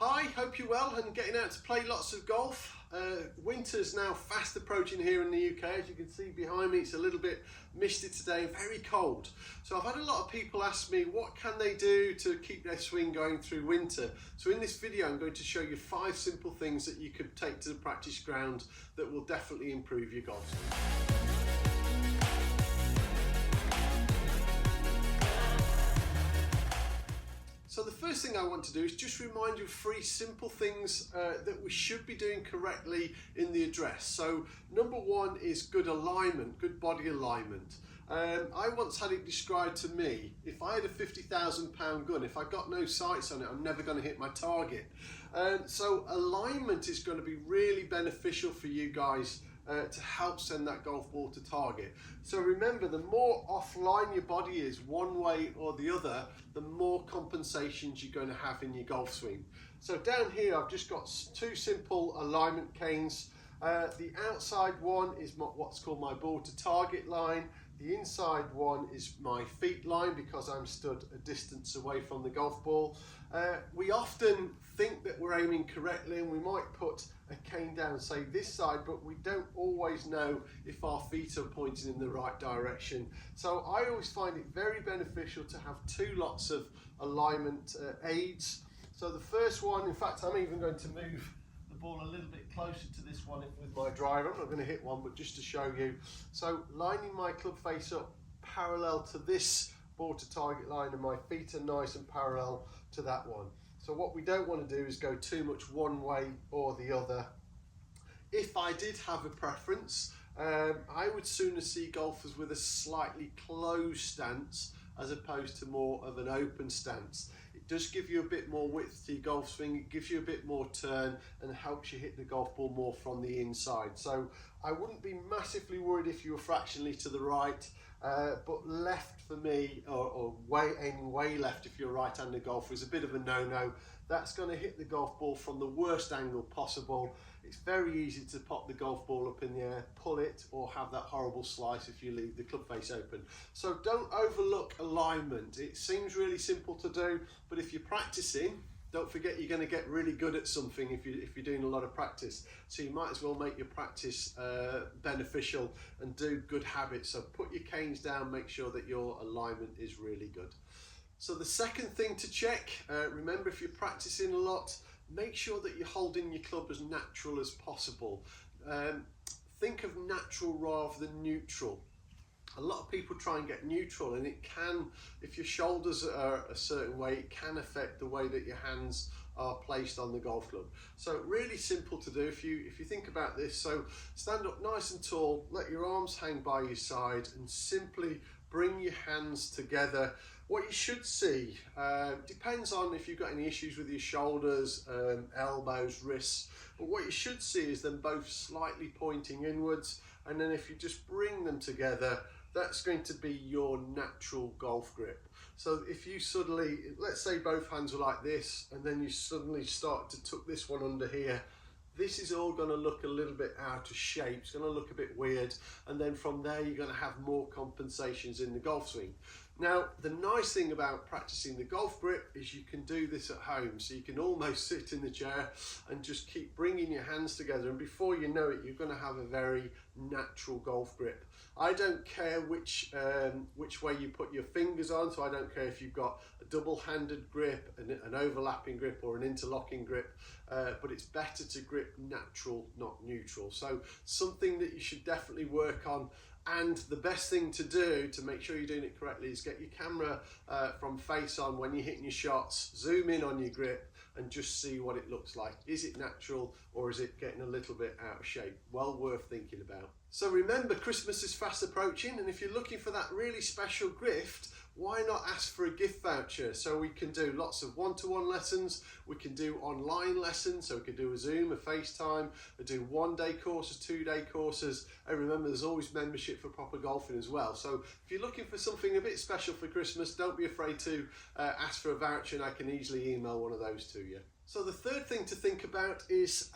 Hi, hope you're well and getting out to play lots of golf. Winter's now fast approaching here in the UK. As you can see behind me, it's a little bit misty today, very cold. So I've had a lot of people ask me what can they do to keep their swing going through winter. So in this video I'm going to show you 5 simple things that you could take to the practice ground that will definitely improve your golf swing. So the first thing I want to do is just remind you of 3 simple things that we should be doing correctly in the address. So number 1 is good alignment, good body alignment. I once had it described to me, if I had a £50,000 gun, if I got no sights on it, I'm never going to hit my target. So alignment is going to be really beneficial for you guys to help send that golf ball to target. So remember, the more offline your body is one way or the other, the more compensations you're going to have in your golf swing. So down here I've just got 2 simple alignment canes. The outside one is what's called my ball to target line. The inside one is my feet line because I'm stood a distance away from the golf ball. We often think that we're aiming correctly and we might put a cane down, say this side, but we don't always know if our feet are pointing in the right direction. So I always find it very beneficial to have 2 lots of alignment aids. So the first one, in fact, I'm even going to move the ball a little bit closer to this one with my driver. I'm not going to hit one, but just to show you. So lining my club face up parallel to this ball to target line, and my feet are nice and parallel to that one. So what we don't want to do is go too much one way or the other. If I did have a preference, I would sooner see golfers with a slightly closed stance as opposed to more of an open stance. It does give you a bit more width to your golf swing, it gives you a bit more turn and helps you hit the golf ball more from the inside. So I wouldn't be massively worried if you were fractionally to the right, but left for me, or aiming way left if you're a right-handed golfer, is a bit of a no-no. That's going to hit the golf ball from the worst angle possible. It's very easy to pop the golf ball up in the air, pull it, or have that horrible slice if you leave the club face open. So don't overlook alignment. It seems really simple to do, but if you're practicing, don't forget you're going to get really good at something if you're doing a lot of practice. So you might as well make your practice beneficial and do good habits. So put your canes down, make sure that your alignment is really good. So the second thing to check, remember, if you're practicing a lot, make sure that you're holding your club as natural as possible. Think of natural rather than neutral. A lot of people try and get neutral, and it can, if your shoulders are a certain way, it can affect the way that your hands are placed on the golf club. So really simple to do if you think about this. So stand up nice and tall, let your arms hang by your side, and simply bring your hands together. What you should see, depends on if you've got any issues with your shoulders, elbows, wrists, but what you should see is them both slightly pointing inwards, and then if you just bring them together, that's going to be your natural golf grip. So if you suddenly, let's say both hands are like this, and then you suddenly start to tuck this one under here, this is all going to look a little bit out of shape. It's going to look a bit weird, and then from there you're going to have more compensations in the golf swing. Now, the nice thing about practicing the golf grip is you can do this at home. So you can almost sit in the chair and just keep bringing your hands together, and before you know it, you're going to have a very natural golf grip. I don't care which way you put your fingers on, so I don't care if you've got a double-handed grip, an overlapping grip, or an interlocking grip, but it's better to grip natural, not neutral. So something that you should definitely work on. And the best thing to do to make sure you're doing it correctly is get your camera from face on when you're hitting your shots, zoom in on your grip and just see what it looks like. Is it natural or is it getting a little bit out of shape? Well worth thinking about. So remember, Christmas is fast approaching, and if you're looking for that really special gift, why not ask for a gift voucher? So we can do lots of one-to-one lessons, we can do online lessons, so we can do a Zoom, a FaceTime, we do 1-day courses, 2-day courses, and remember there's always membership for proper golfing as well. So if you're looking for something a bit special for Christmas, don't be afraid to ask for a voucher, and I can easily email one of those to you. So the third thing to think about is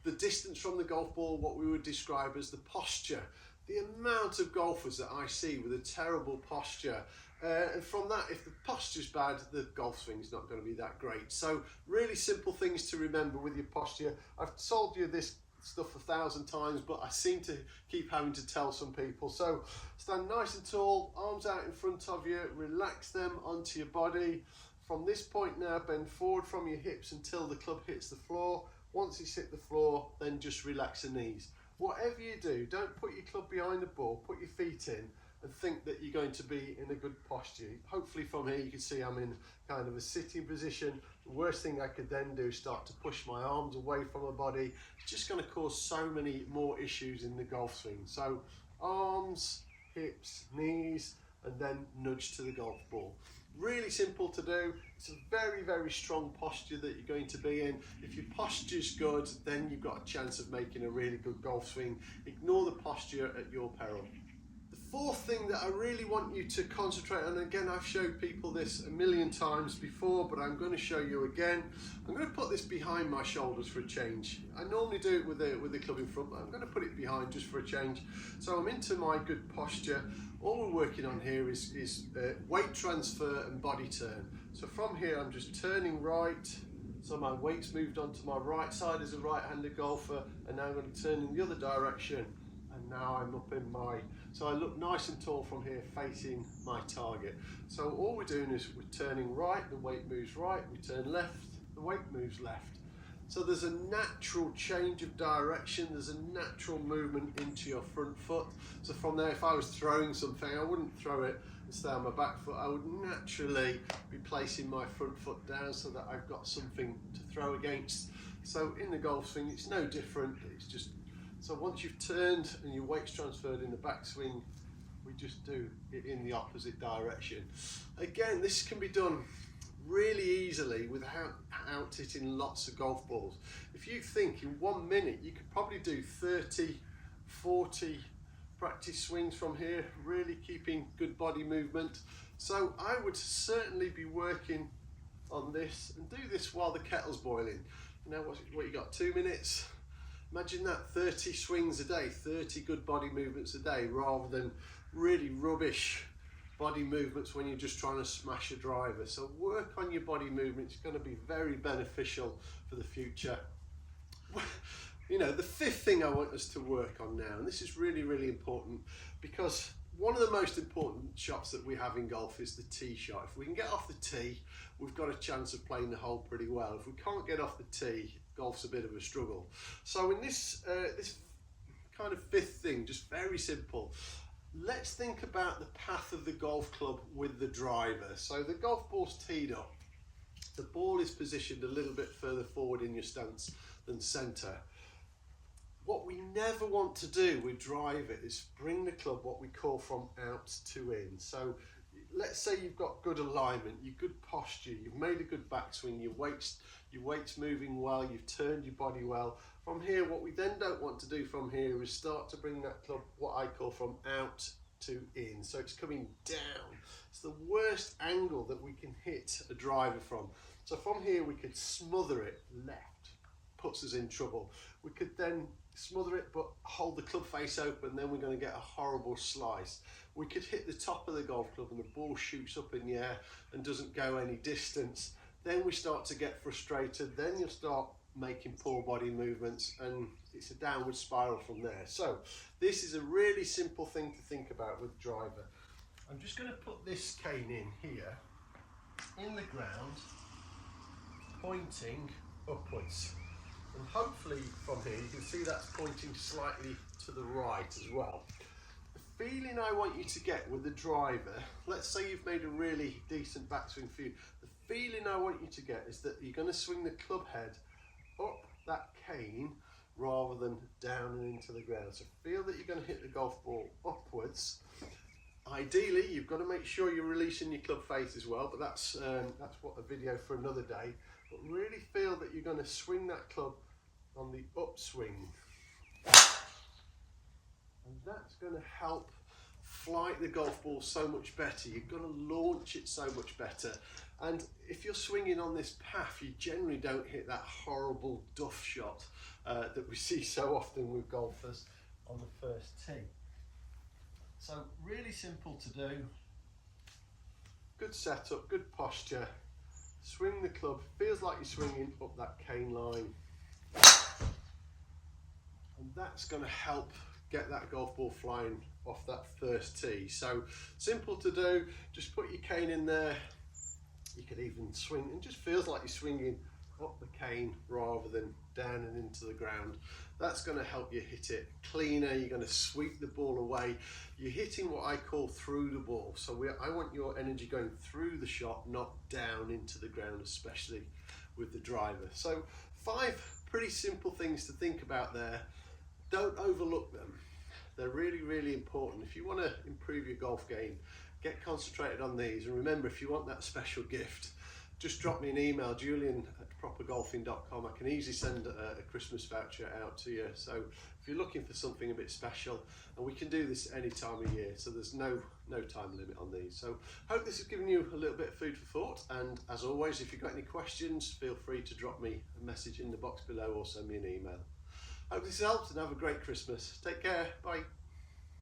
the distance from the golf ball, what we would describe as the posture. The amount of golfers that I see with a terrible posture, And from that, if the posture's bad, the golf swing's not going to be that great. So really simple things to remember with your posture. I've told you this stuff 1,000 times, but I seem to keep having to tell some people. So stand nice and tall, arms out in front of you, relax them onto your body. From this point now, bend forward from your hips until the club hits the floor. Once it's hit the floor, then just relax the knees. Whatever you do, don't put your club behind the ball, put your feet in and think that you're going to be in a good posture. Hopefully from here you can see I'm in kind of a sitting position. The worst thing I could then do is start to push my arms away from my body. It's just going to cause so many more issues in the golf swing. So arms, hips, knees, and then nudge to the golf ball. Really simple to do. It's a very, very strong posture that you're going to be in. If your posture's good, then you've got a chance of making a really good golf swing. Ignore the posture at your peril. The fourth thing that I really want you to concentrate on, again, I've showed people this a million times before, but I'm going to show you again. I'm going to put this behind my shoulders for a change. I normally do it with the club in front, but I'm going to put it behind just for a change. So I'm into my good posture. All we're working on here is weight transfer and body turn. So from here, I'm just turning right. So my weight's moved onto my right side as a right-handed golfer, and now I'm going to turn in the other direction. And now I'm up in my, so I look nice and tall from here facing my target. So all we're doing is we're turning right, the weight moves right, we turn left, the weight moves left. So there's a natural change of direction, there's a natural movement into your front foot. So from there, if I was throwing something, I wouldn't throw it and stay on my back foot. I would naturally be placing my front foot down so that I've got something to throw against. So in the golf swing, it's no different. It's just, so once you've turned and your weight's transferred in the backswing, we just do it in the opposite direction. Again, this can be done really easily without hitting lots of golf balls. If you think in 1 minute, you could probably do 30, 40 practice swings from here, really keeping good body movement. So I would certainly be working on this and do this while the kettle's boiling. You know what you got, 2 minutes? Imagine that, 30 swings a day, 30 good body movements a day, rather than really rubbish body movements when you're just trying to smash a driver. So work on your body movement. It's going to be very beneficial for the future. You know, the fifth thing I want us to work on now, and this is really, really important, because one of the most important shots that we have in golf is the tee shot. If we can get off the tee, we've got a chance of playing the hole pretty well. If we can't get off the tee, golf's a bit of a struggle. So in this this kind of fifth thing, just very simple, let's think about the path of the golf club with the driver. So the golf ball's teed up. The ball is positioned a little bit further forward in your stance than centre. What we never want to do with driver is bring the club what we call from out to in. So let's say you've got good alignment, you've good posture, you've made a good backswing, your weight's moving well, you've turned your body well. From here, what we then don't want to do from here is start to bring that club, what I call from out to in. So it's coming down. It's the worst angle that we can hit a driver from. So from here, we could smother it left, puts us in trouble. We could then smother it, but hold the club face open, then we're going to get a horrible slice. We could hit the top of the golf club and the ball shoots up in the air and doesn't go any distance. Then we start to get frustrated. Then you'll start making poor body movements, and it's a downward spiral from there. So this is a really simple thing to think about with driver. I'm just going to put this cane in here, in the ground, pointing upwards. And hopefully from here you can see that's pointing slightly to the right as well. The feeling I want you to get with the driver, let's say you've made a really decent backswing for you, the feeling I want you to get is that you're going to swing the club head up that cane rather than down and into the ground. So feel that you're going to hit the golf ball upwards. Ideally, you've got to make sure you're releasing your club face as well, but that's what a video for another day. But really feel that you're going to swing that club on the upswing. And that's going to help flight the golf ball so much better. You're going to launch it so much better. And if you're swinging on this path, you generally don't hit that horrible duff shot that we see so often with golfers on the first tee. So really simple to do. good setup, good posture. Swing the club, feels like you're swinging up that cane line. And that's going to help get that golf ball flying off that first tee. So simple to do, just put your cane in there. You could even swing, and just feels like you're swinging up the cane rather than down and into the ground. That's going to help you hit it cleaner. You're going to sweep the ball away. You're hitting what I call through the ball. So I want your energy going through the shot, not down into the ground, especially with the driver. So 5 pretty simple things to think about there. Don't overlook them. They're really, really important. If you want to improve your golf game, get concentrated on these. And remember, if you want that special gift, just drop me an email, julian@propergolfing.com. I can easily send a Christmas voucher out to you. So if you're looking for something a bit special, and we can do this any time of year, so there's no time limit on these. So hope this has given you a little bit of food for thought. And as always, if you've got any questions, feel free to drop me a message in the box below or send me an email. Hope this helped, and have a great Christmas. Take care. Bye.